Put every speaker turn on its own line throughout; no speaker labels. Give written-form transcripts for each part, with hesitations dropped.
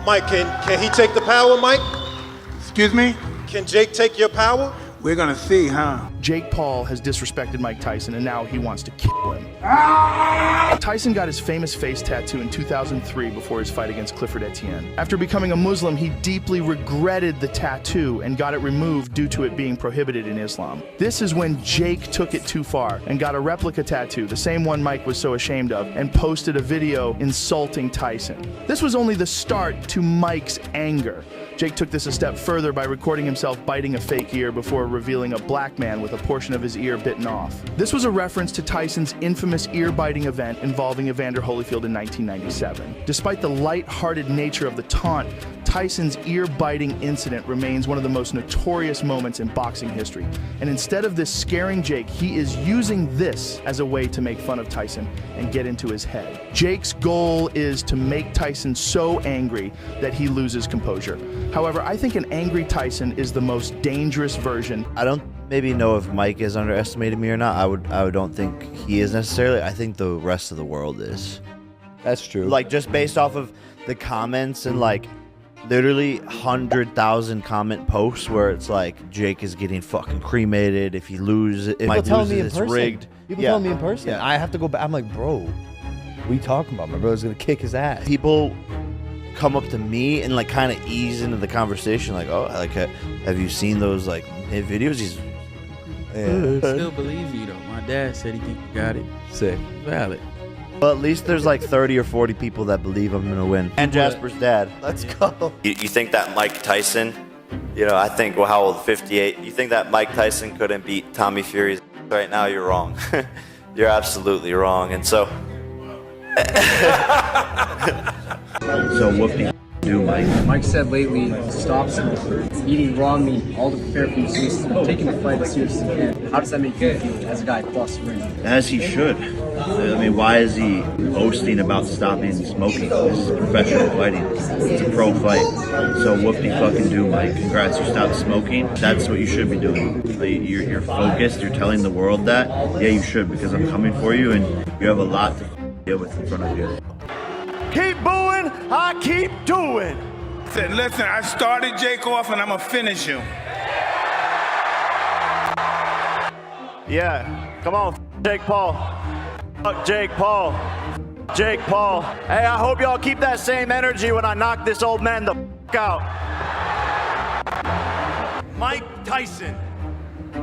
Mike, can he take the power, Mike?
Excuse me?
Can Jake take your power?
We're gonna see, huh?
Jake Paul has disrespected Mike Tyson, and now he wants to kill him. Tyson got his famous face tattoo in 2003 before his fight against Clifford Etienne. After becoming a Muslim, he deeply regretted the tattoo and got it removed due to it being prohibited in Islam. This is when Jake took it too far and got a replica tattoo, the same one Mike was so ashamed of, and posted a video insulting Tyson. This was only the start to Mike's anger. Jake took this a step further by recording himself biting a fake ear before revealing a black man with a portion of his ear bitten off. This was a reference to Tyson's infamous ear-biting event involving Evander Holyfield in 1997. Despite the light-hearted nature of the taunt, Tyson's ear-biting incident remains one of the most notorious moments in boxing history. And instead of this scaring Jake, he is using this as a way to make fun of Tyson and get into his head. Jake's goal is to make Tyson so angry that he loses composure. However, I think an angry Tyson is the most dangerous version.
I don't maybe know if Mike is underestimating me or not. I don't think he is necessarily. I think the rest of the world is.
That's true.
Like, just based off of the comments and like literally 100,000 comment posts where it's like Jake is getting fucking cremated if he loses. If Mike loses, it's rigged.
People tell me in person. Yeah. I have to go back. I'm like, bro, what are you talking about? My brother's gonna kick his ass.
People come up to me and like kind of ease into the conversation, like, oh, like, have you seen those like videos? He's
I still believe you though. My dad said he think you got it.
Sick.
Valid.
Well, at least there's like 30 or 40 people that believe I'm gonna win. And Jasper's dad. Let's go. You think that Mike Tyson, you know, I think, well, how old? 58. You think that Mike Tyson couldn't beat Tommy Fury's right now? You're wrong. You're absolutely wrong. And so so what do you do, Mike?
Mike said lately, stop eating raw meat, all to prepare for you, so taking the fight as serious as you can. How does that make you feel as a guy across the ring?
As he should. I mean, why is he boasting about stopping smoking? This is professional fighting. It's a pro fight. So whoop-de-fucking do, Mike. Congrats, you stopped smoking. That's what you should be doing. You're focused. You're telling the world that. Yeah, you should, because I'm coming for you, and you have a lot to deal with in front of you.
Keep booing, I keep doing.
Said, listen, I started Jake off and I'm gonna finish him.
Yeah, come on, Jake Paul. Fuck Jake Paul. Jake Paul. Hey, I hope y'all keep that same energy when I knock this old man the fuck out.
Mike Tyson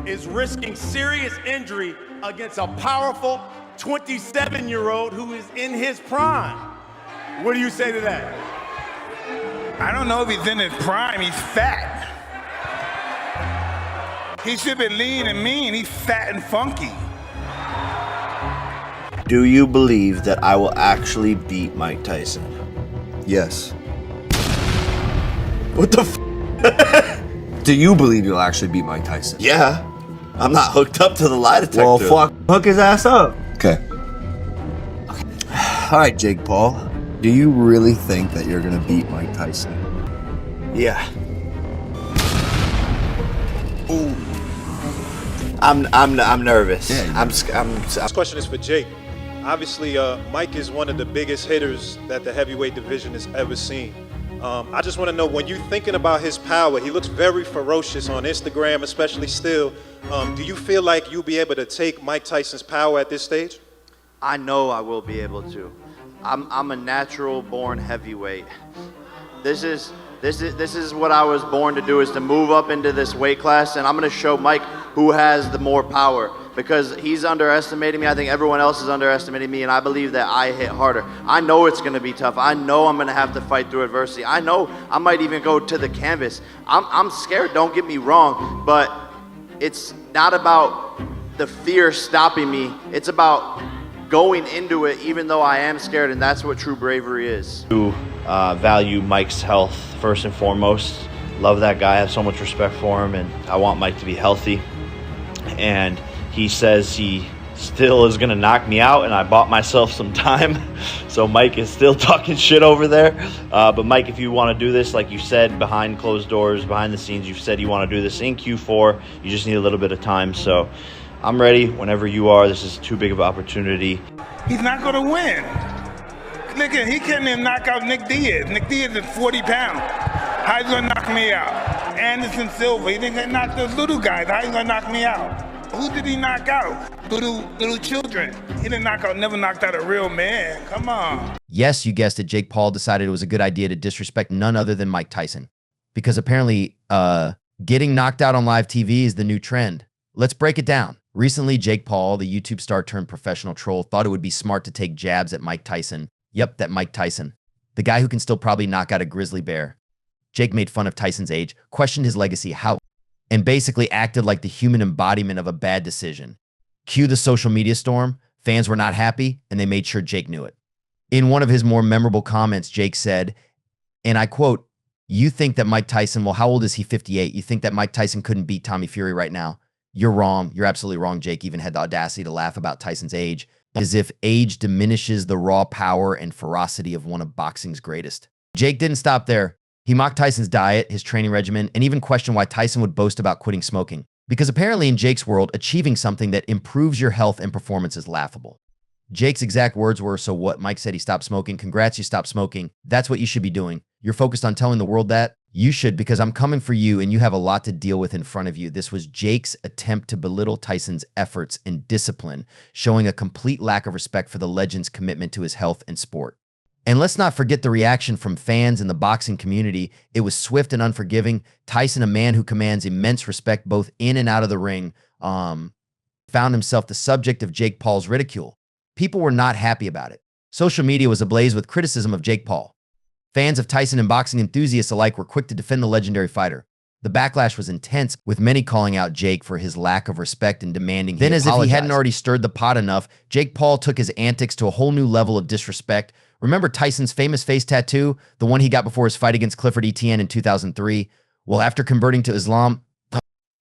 is risking serious injury against a powerful 27-year-old who is in his prime. What do you say to that?
I don't know if he's in his prime. He's fat. He should be lean and mean. He's fat and funky.
Do you believe that I will actually beat Mike Tyson?
Yes. What the f? Do you believe you'll actually beat Mike Tyson?
Yeah. I'm not hooked up to the lie detector.
Well, fuck, hook his ass up. Okay. All right, Jake Paul. Do you really think that you're gonna beat Mike Tyson?
Yeah. Ooh. I'm nervous.
Yeah,
This question is for Jake. Obviously, Mike is one of the biggest hitters that the heavyweight division has ever seen. I just want to know, when you're thinking about his power, he looks very ferocious on Instagram, especially still. Do you feel like you'll be able to take Mike Tyson's power at this stage?
I know I will be able to. I'm a natural born heavyweight. This is what I was born to do, is to move up into this weight class, and I'm gonna show Mike who has the more power, because he's underestimating me. I think everyone else is underestimating me, and I believe that I hit harder. I know it's gonna be tough. I know I'm gonna have to fight through adversity. I know I might even go to the canvas. I'm scared, don't get me wrong, but it's not about the fear stopping me. It's about going into it even though I am scared, and that's what true bravery is. To value Mike's health first and foremost. Love that guy, I have so much respect for him, and I want Mike to be healthy. And he says he still is gonna knock me out, and I bought myself some time. So Mike is still talking shit over there. But Mike, if you wanna do this, like you said, behind closed doors, behind the scenes, you've said you wanna do this in Q4. You just need a little bit of time. So I'm ready whenever you are. This is too big of an opportunity.
He's not gonna win. Look at, he couldn't even knock out Nick Diaz. Nick Diaz is 40 pounds. How you gonna knock me out? Anderson Silva, he didn't knock those little guys. How you gonna knock me out? Who did he knock out? Little children. He didn't never knocked out a real man. Come on.
Yes, you guessed it. Jake Paul decided it was a good idea to disrespect none other than Mike Tyson. Because apparently, getting knocked out on live TV is the new trend. Let's break it down. Recently, Jake Paul, the YouTube star turned professional troll, thought it would be smart to take jabs at Mike Tyson. Yep, that Mike Tyson. The guy who can still probably knock out a grizzly bear. Jake made fun of Tyson's age, questioned his legacy, and basically acted like the human embodiment of a bad decision. Cue the social media storm. Fans were not happy, and they made sure Jake knew it. In one of his more memorable comments, Jake said, and I quote, "You think that Mike Tyson, well, how old is he? 58. You think that Mike Tyson couldn't beat Tommy Fury right now? You're wrong. You're absolutely wrong." Jake even had the audacity to laugh about Tyson's age, as if age diminishes the raw power and ferocity of one of boxing's greatest. Jake didn't stop there. He mocked Tyson's diet, his training regimen, and even questioned why Tyson would boast about quitting smoking. Because apparently in Jake's world, achieving something that improves your health and performance is laughable. Jake's exact words were, "So what? Mike said he stopped smoking. Congrats, you stopped smoking. That's what you should be doing. You're focused on telling the world that? You should, because I'm coming for you and you have a lot to deal with in front of you." This was Jake's attempt to belittle Tyson's efforts and discipline, showing a complete lack of respect for the legend's commitment to his health and sport. And let's not forget the reaction from fans in the boxing community. It was swift and unforgiving. Tyson, a man who commands immense respect both in and out of the ring, found himself the subject of Jake Paul's ridicule. People were not happy about it. Social media was ablaze with criticism of Jake Paul. Fans of Tyson and boxing enthusiasts alike were quick to defend the legendary fighter. The backlash was intense, with many calling out Jake for his lack of respect and demanding then, as if he hadn't already stirred the pot enough, Jake Paul took his antics to a whole new level of disrespect. Remember Tyson's famous face tattoo, the one he got before his fight against Clifford Etienne in 2003? Well, after converting to Islam,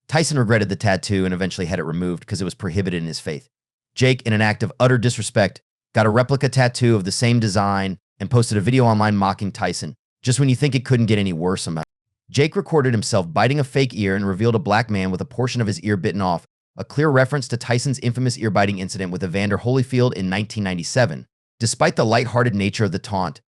Tyson regretted the tattoo and eventually had it removed because it was prohibited in his faith. Jake, in an act of utter disrespect, got a replica tattoo of the same design and posted a video online mocking Tyson, just when you think it couldn't get any worse somehow. Jake recorded himself biting a fake ear and revealed a black man with a portion of his ear bitten off, a clear reference to Tyson's infamous ear-biting incident with Evander Holyfield in 1997. Despite the lighthearted nature of the taunt,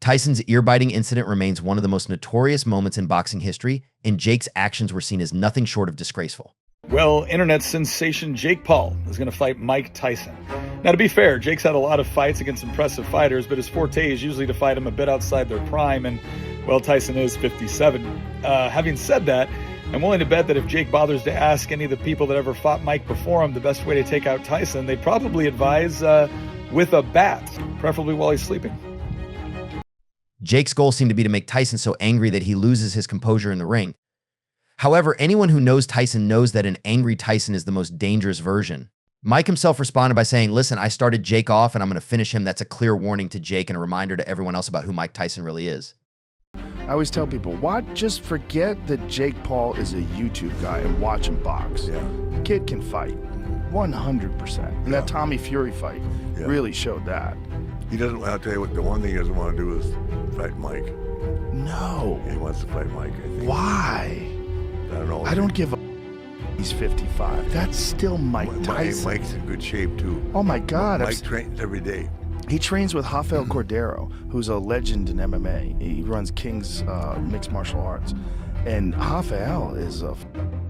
Tyson's ear-biting incident remains one of the most notorious moments in boxing history, and Jake's actions were seen as nothing short of disgraceful.
Well, internet sensation Jake Paul is going to fight Mike Tyson. Now, to be fair, Jake's had a lot of fights against impressive fighters, but his forte is usually to fight him a bit outside their prime, and, well, Tyson is 57. Having said that, I'm willing to bet that if Jake bothers to ask any of the people that ever fought Mike before him the best way to take out Tyson, they'd probably advise with a bat, preferably while he's sleeping.
Jake's goal seemed to be to make Tyson so angry that he loses his composure in the ring. However, anyone who knows Tyson knows that an angry Tyson is the most dangerous version. Mike himself responded by saying, "Listen, I started Jake off and I'm going to finish him." That's a clear warning to Jake and a reminder to everyone else about who Mike Tyson really is.
I always tell people, just forget that Jake Paul is a YouTube guy and watch him box.
Yeah.
The kid can fight, 100%. And that Tommy Fury fight really showed that.
He doesn't, I'll tell you what, the one thing he doesn't want to do is fight Mike.
No.
He wants to fight Mike, I think.
Why?
I don't know.
I don't give a he's 55. That's still Mike Tyson.
Mike's in good shape, too.
Oh, my God.
Mike trains every day.
He trains with Rafael Cordero, who's a legend in MMA. He runs King's Mixed Martial Arts. And Rafael is a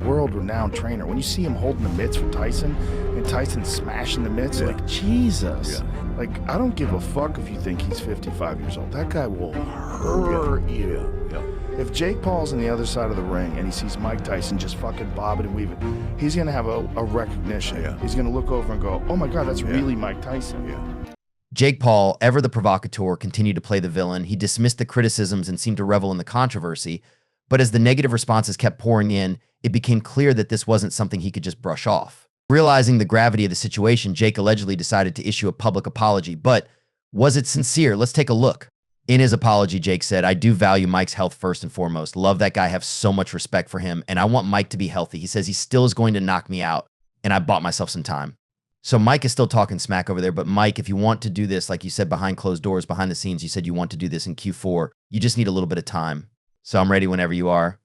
world-renowned trainer. When you see him holding the mitts for Tyson, and Tyson smashing the mitts, like, Jesus.
Yeah.
Like, I don't give a fuck if you think he's 55 years old. That guy will hurt you.
Yeah.
If Jake Paul's on the other side of the ring and he sees Mike Tyson just fucking bobbing and weaving, he's going to have a recognition.
Yeah.
He's going to look over and go, oh my God, that's really Mike Tyson.
Yeah.
Jake Paul, ever the provocateur, continued to play the villain. He dismissed the criticisms and seemed to revel in the controversy. But as the negative responses kept pouring in, it became clear that this wasn't something he could just brush off. Realizing the gravity of the situation, Jake allegedly decided to issue a public apology. But was it sincere? Let's take a look. In his apology, Jake said, "I do value Mike's health first and foremost. Love that guy, have so much respect for him, and I want Mike to be healthy." He says he still is going to knock me out, and I bought myself some time. So Mike is still talking smack over there, but Mike, if you want to do this, like you said, behind closed doors, behind the scenes, you said you want to do this in Q4, you just need a little bit of time. So I'm ready whenever you are.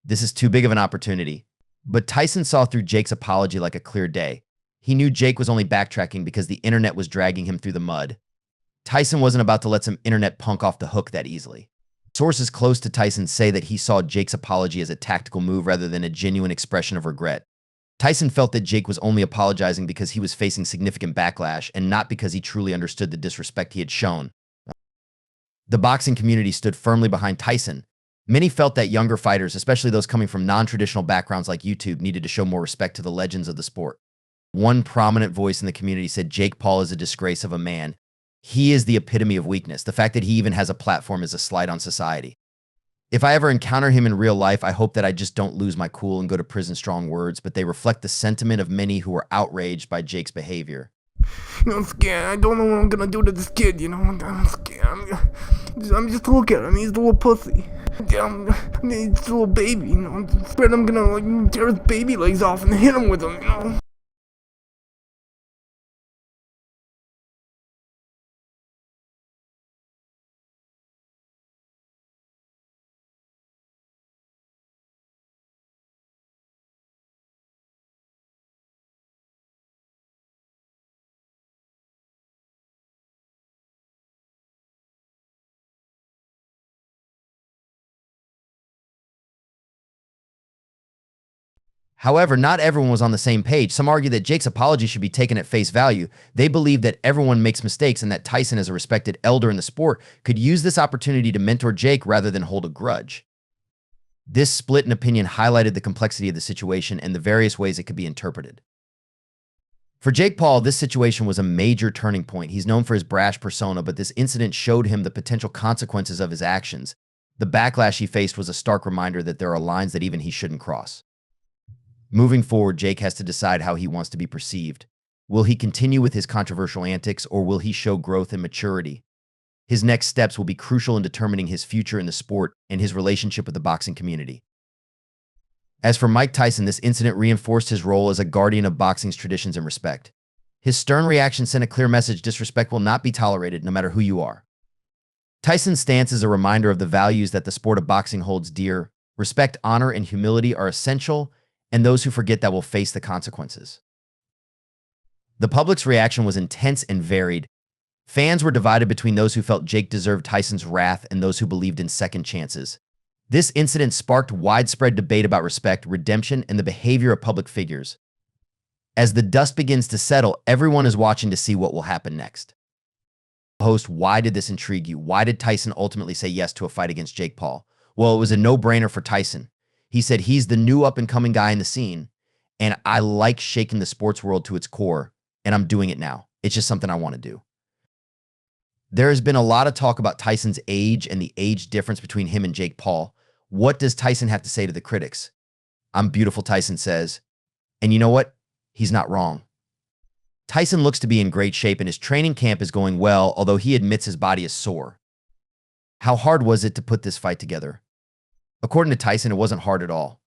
This is too big of an opportunity. But Tyson saw through Jake's apology like a clear day. He knew Jake was only backtracking because the internet was dragging him through the mud. Tyson wasn't about to let some internet punk off the hook that easily. Sources close to Tyson say that he saw Jake's apology as a tactical move rather than a genuine expression of regret. Tyson felt that Jake was only apologizing because he was facing significant backlash and not because he truly understood the disrespect he had shown. The boxing community stood firmly behind Tyson. Many felt that younger fighters, especially those coming from non-traditional backgrounds like YouTube, needed to show more respect to the legends of the sport. One prominent voice in the community said Jake Paul is a disgrace of a man. He is the epitome of weakness. The fact that he even has a platform is a slight on society. If I ever encounter him in real life, I hope that I just don't lose my cool and go to prison. Strong words, but they reflect the sentiment of many who were outraged by Jake's behavior.
I'm scared. I don't know what I'm gonna do to this kid, you know? I'm scared. I'm just looking at him. He's a little pussy. He's a little baby, you know? I'm scared I'm gonna, like, tear his baby legs off and hit him with them, you know?
However, not everyone was on the same page. Some argue that Jake's apology should be taken at face value. They believe that everyone makes mistakes and that Tyson, as a respected elder in the sport, could use this opportunity to mentor Jake rather than hold a grudge. This split in opinion highlighted the complexity of the situation and the various ways it could be interpreted. For Jake Paul, this situation was a major turning point. He's known for his brash persona, but this incident showed him the potential consequences of his actions. The backlash he faced was a stark reminder that there are lines that even he shouldn't cross. Moving forward, Jake has to decide how he wants to be perceived. Will he continue with his controversial antics, or will he show growth and maturity? His next steps will be crucial in determining his future in the sport and his relationship with the boxing community. As for Mike Tyson, this incident reinforced his role as a guardian of boxing's traditions and respect. His stern reaction sent a clear message: disrespect will not be tolerated, no matter who you are. Tyson's stance is a reminder of the values that the sport of boxing holds dear. Respect, honor, and humility are essential, and those who forget that will face the consequences. The public's reaction was intense and varied. Fans were divided between those who felt Jake deserved Tyson's wrath and those who believed in second chances. This incident sparked widespread debate about respect, redemption, and the behavior of public figures. As the dust begins to settle, everyone is watching to see what will happen next. Host, why did this intrigue you? Why did Tyson ultimately say yes to a fight against Jake Paul? Well, it was a no-brainer for Tyson. He said he's the new up-and-coming guy in the scene, and I like shaking the sports world to its core, and I'm doing it now. It's just something I want to do. There has been a lot of talk about Tyson's age and the age difference between him and Jake Paul. What does Tyson have to say to the critics? I'm beautiful, Tyson says. And you know what? He's not wrong. Tyson looks to be in great shape, and his training camp is going well, although he admits his body is sore. How hard was it to put this fight together? According to Tyson, it wasn't hard at all.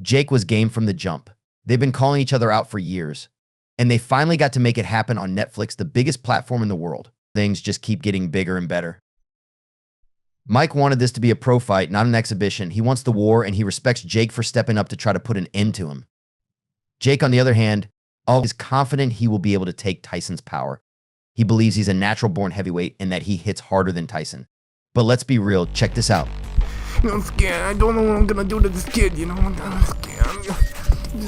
Jake was game from the jump. They've been calling each other out for years, and they finally got to make it happen on Netflix, the biggest platform in the world. Things just keep getting bigger and better. Mike wanted this to be a pro fight, not an exhibition. He wants the war, and he respects Jake for stepping up to try to put an end to him. Jake, on the other hand, is confident he will be able to take Tyson's power. He believes he's a natural-born heavyweight and that he hits harder than Tyson. But let's be real, check this out.
I'm scared. I don't know what I'm gonna do to this kid, you know? I'm scared.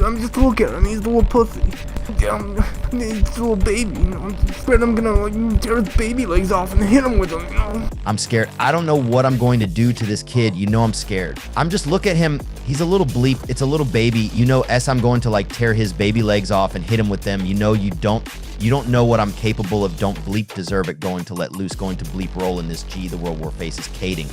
I'm just looking at him. He's a little pussy. He's a little baby, you know? I'm scared I'm gonna, like, tear his baby legs off and hit him with them, you know?
I'm scared. I don't know what I'm going to do to this kid. You know I'm scared. I'm just look at him. He's a little bleep. It's a little baby. You know, I'm going to, like, tear his baby legs off and hit him with them. You know, you don't know what I'm capable of. Don't bleep deserve it. Going to let loose. Going to bleep roll in this G. The world war faces Kading.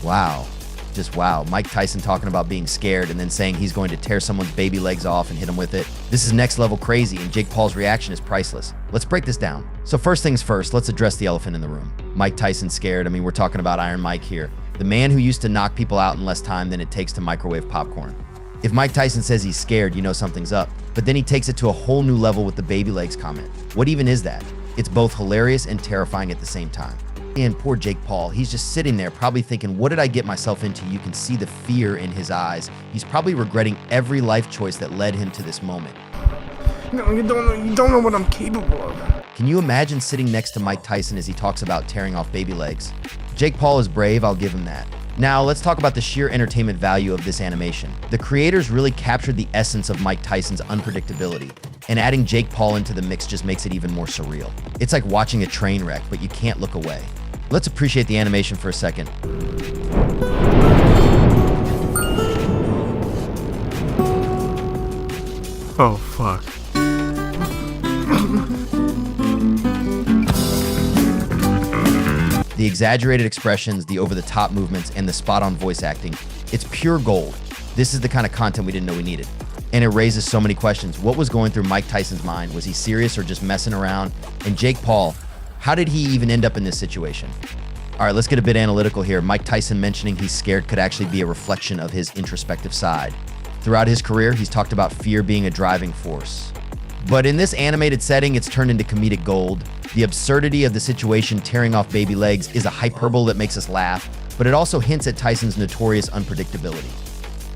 Wow. Just wow. Mike Tyson talking about being scared and then saying he's going to tear someone's baby legs off and hit him with it. This is next level crazy, and Jake Paul's reaction is priceless. Let's break this down. So first things first, let's address the elephant in the room. Mike Tyson scared. I mean, we're talking about Iron Mike here. The man who used to knock people out in less time than it takes to microwave popcorn. If Mike Tyson says he's scared, you know something's up. But then he takes it to a whole new level with the baby legs comment. What even is that? It's both hilarious and terrifying at the same time. And poor Jake Paul, he's just sitting there probably thinking, what did I get myself into? You can see the fear in his eyes. He's probably regretting every life choice that led him to this moment.
No, you don't know what I'm capable of.
Can you imagine sitting next to Mike Tyson as he talks about tearing off baby legs? Jake Paul is brave, I'll give him that. Now, let's talk about the sheer entertainment value of this animation. The creators really captured the essence of Mike Tyson's unpredictability, and adding Jake Paul into the mix just makes it even more surreal. It's like watching a train wreck, but you can't look away. Let's appreciate the animation for a second.
Oh, fuck.
The exaggerated expressions, the over-the-top movements, and the spot-on voice acting, it's pure gold. This is the kind of content we didn't know we needed. And it raises so many questions. What was going through Mike Tyson's mind? Was he serious or just messing around? And Jake Paul, how did he even end up in this situation? All right, let's get a bit analytical here. Mike Tyson mentioning he's scared could actually be a reflection of his introspective side. Throughout his career, he's talked about fear being a driving force. But in this animated setting, it's turned into comedic gold. The absurdity of the situation tearing off baby legs is a hyperbole that makes us laugh, but it also hints at Tyson's notorious unpredictability.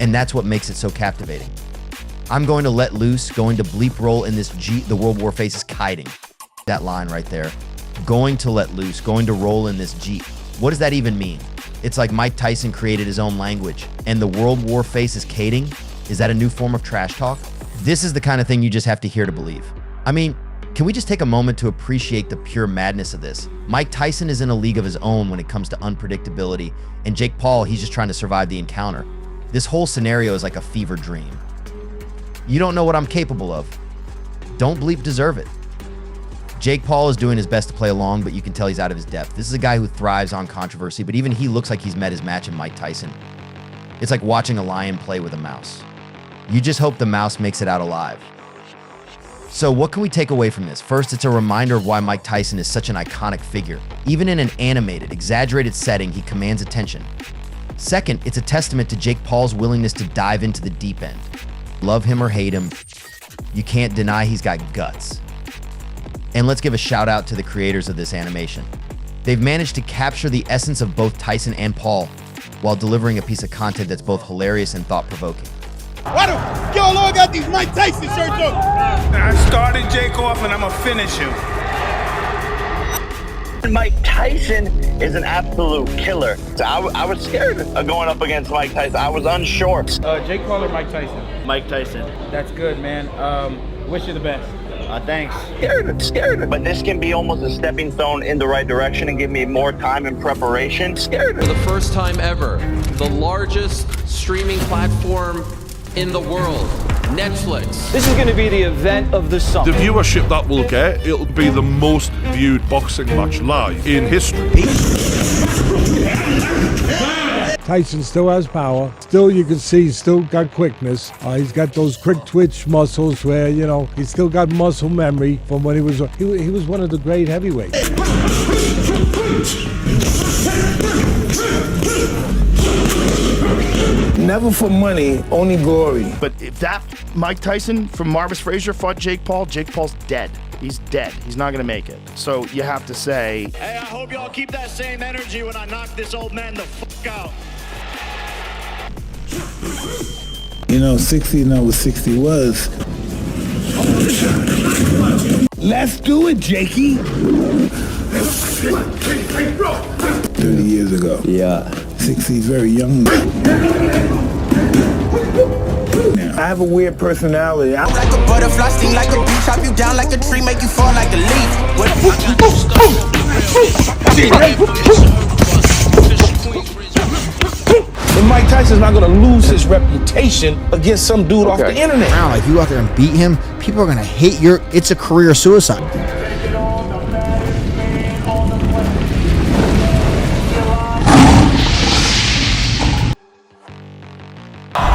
And that's what makes it so captivating. I'm going to let loose, going to bleep roll in this G, the World War face is kiting. That line right there. Going to let loose, going to roll in this Jeep. What does that even mean? It's like Mike Tyson created his own language, and the World War face is kiting? Is that a new form of trash talk? This is the kind of thing you just have to hear to believe. I mean, can we just take a moment to appreciate the pure madness of this? Mike Tyson is in a league of his own when it comes to unpredictability, and Jake Paul, he's just trying to survive the encounter. This whole scenario is like a fever dream. You don't know what I'm capable of. Don't bleep deserve it. Jake Paul is doing his best to play along, but you can tell he's out of his depth. This is a guy who thrives on controversy, but even he looks like he's met his match in Mike Tyson. It's like watching a lion play with a mouse. You just hope the mouse makes it out alive. So what can we take away from this? First, it's a reminder of why Mike Tyson is such an iconic figure. Even in an animated, exaggerated setting, he commands attention. Second, it's a testament to Jake Paul's willingness to dive into the deep end. Love him or hate him, you can't deny he's got guts. And let's give a shout out to the creators of this animation. They've managed to capture the essence of both Tyson and Paul while delivering a piece of content that's both hilarious and thought-provoking.
Why do y'all all got these Mike Tyson shirts on? I started Jake off and I'm gonna finish him.
Mike Tyson is an absolute killer. So I was scared of going up against Mike Tyson. I was unsure.
Jake Paul or Mike Tyson?
Mike Tyson.
That's good, man. Wish you the best.
Thanks. Scared. But this can be almost a stepping stone in the right direction and give me more time and preparation. Scared.
For the first time ever, the largest streaming platform in the world, Netflix.
This is going to be the event of the summer.
The viewership that we'll get, it'll be the most viewed boxing match live in history.
Tyson still has power. Still, you can see he's still got quickness. He's got those quick twitch muscles where, you know, he's still got muscle memory from when he was one of the great heavyweights.
Never for money, only glory.
But if that Mike Tyson from Marvis Frazier fought Jake Paul's dead. He's dead. He's not going to make it. So you have to say...
Hey, I hope y'all keep that same energy when I knock this old man the fuck out.
You know, 60 know what 60 was. Let's do it, Jakey. 30 years ago.
Yeah.
60's very young. I have a weird personality. I'm
like a butterfly, sting like a bee, chop you down like a tree, make you fall like a leaf.
And Mike Tyson's not gonna lose his reputation against some dude off the internet.
Now, if you go out there and beat him, people are gonna hate your. It's a career suicide.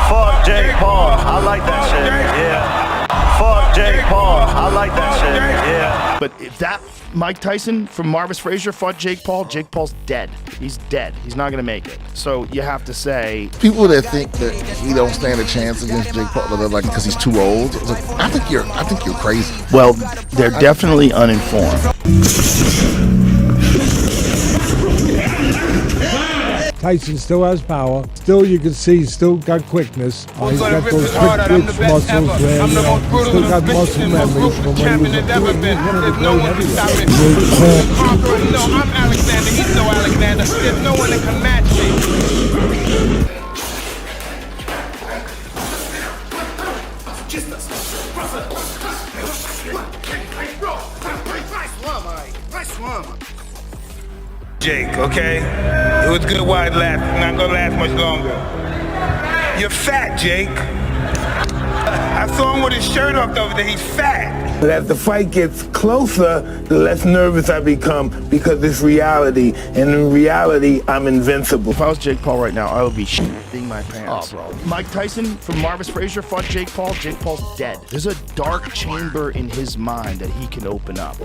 Fuck Jake Paul. I like that shit. Yeah. Fuck Jake Paul. I like that shit. Yeah.
But if that Mike Tyson from Marvis Frazier fought Jake Paul's dead. He's dead. He's not going to make it. So you have to say...
People that think that he don't stand a chance against Jake Paul, they're like, because he's too old. It's like, I think you're crazy.
Well, they're definitely uninformed.
Tyson still has power. Still, you can see he's still got quickness. He's got those quick twitch muscles where, you know, he's still got muscle memory from when he was one of the great heavyweights.
No, I'm Alexander. He's no Alexander. There's no one that can match me. Jake, okay? It was good while it lasted. It's not gonna last much longer. You're fat, Jake. I saw him with his shirt off the other day. He's fat.
But as the fight gets closer, the less nervous I become because it's reality. And in reality, I'm invincible.
If I was Jake Paul right now, I would be shitting my pants. Oh, bro. Mike Tyson from Marvis Frazier fought Jake Paul. Jake Paul's dead. There's a dark chamber in his mind that he can open up.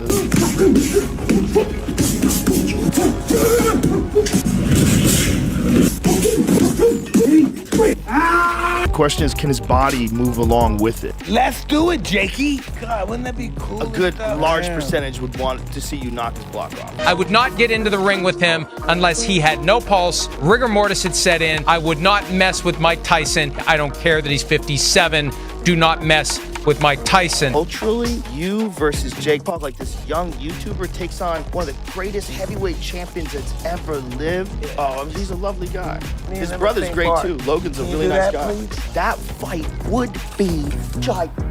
The question is, can his body move along with it?
Let's do it, Jakey. God, wouldn't that be cool?
A good large percentage would want to see you knock his block off.
I would not get into the ring with him unless he had no pulse, rigor mortis had set in. I would not mess with Mike Tyson. I don't care that he's 57. Do not mess with Mike Tyson.
Culturally, you versus Jake Paul, like this young YouTuber takes on one of the greatest heavyweight champions that's ever lived. Oh, I mean, he's a lovely guy. His brother's great too. Logan's a really nice guy. That fight would be gigantic.